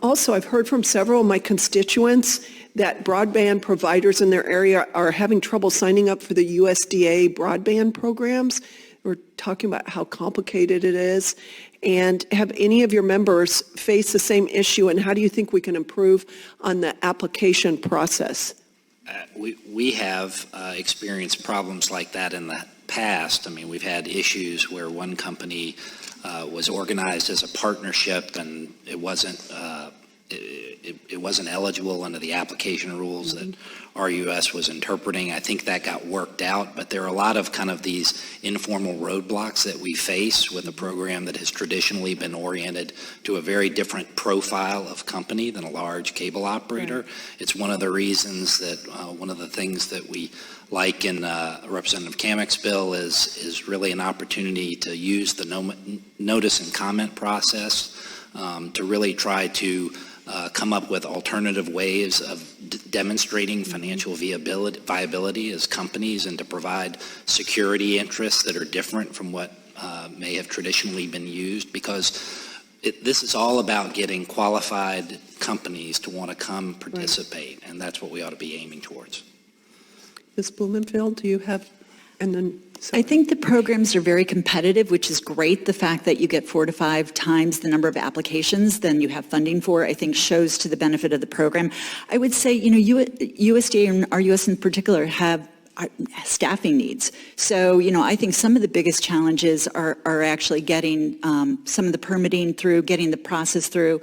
Also, I've heard from several of my constituents that broadband providers in their area are having trouble signing up for the USDA broadband programs. We're talking about how complicated it is. And have any of your members faced the same issue, and how do you think we can improve on the application process? We have experienced problems like that in the past. I mean, we've had issues where one company was organized as a partnership, and it wasn't eligible under the application rules that RUS was interpreting. I think that got worked out, but there are a lot of kind of these informal roadblocks that we face with a program that has traditionally been oriented to a very different profile of company than a large cable operator. Right. It's one of the reasons that one of the things that we like in Representative Kamek's bill is really an opportunity to use the notice and comment process to really try to come up with alternative ways of demonstrating financial viability as companies, and to provide security interests that are different from what may have traditionally been used, because this is all about getting qualified companies to want to come participate, right. And that's what we ought to be aiming towards. Ms. Blumenfeld, do you have, and then... I think the programs are very competitive, which is great. The fact that you get 4 to 5 times the number of applications than you have funding for, I think shows to the benefit of the program. I would say, USDA and RUS in particular have staffing needs. So, I think some of the biggest challenges are actually getting some of the permitting through, getting the process through.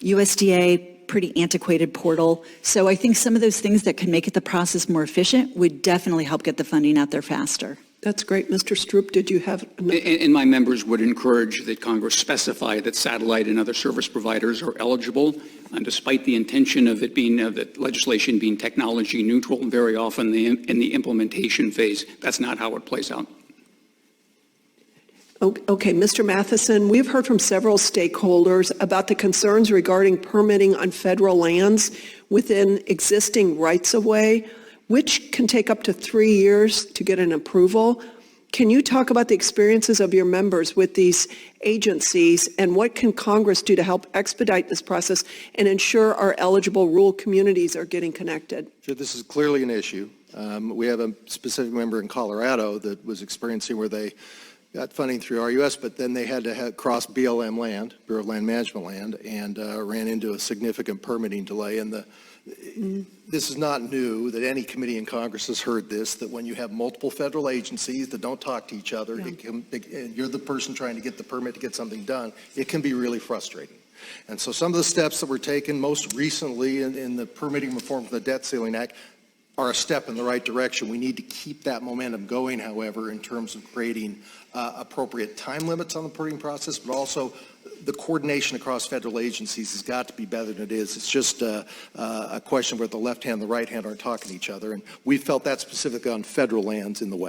USDA, pretty antiquated portal. So I think some of those things that can make the process more efficient would definitely help get the funding out there faster. That's great. Mr. Stroop, did you have... And my members would encourage that Congress specify that satellite and other service providers are eligible, and despite the intention of it being, that legislation being technology neutral, very often in the implementation phase, that's not how it plays out. Okay, Mr. Matheson, we've heard from several stakeholders about the concerns regarding permitting on federal lands within existing rights-of-way, which can take up to 3 years to get an approval. Can you talk about the experiences of your members with these agencies, and what can Congress do to help expedite this process and ensure our eligible rural communities are getting connected? Sure, this is clearly an issue. We have a specific member in Colorado that was experiencing where they got funding through RUS, but then they had to cross BLM land, Bureau of Land Management land, and ran into a significant permitting delay. And this is not new, that any committee in Congress has heard this, that when you have multiple federal agencies that don't talk to each other, and you're the person trying to get the permit to get something done, it can be really frustrating. And so some of the steps that were taken most recently in the permitting reform for the Debt Ceiling Act are a step in the right direction. We need to keep that momentum going, however, in terms of creating appropriate time limits on the permitting process, but also the coordination across federal agencies has got to be better than it is. It's just a question where the left hand and the right hand aren't talking to each other, and we felt that specifically on federal lands in the West.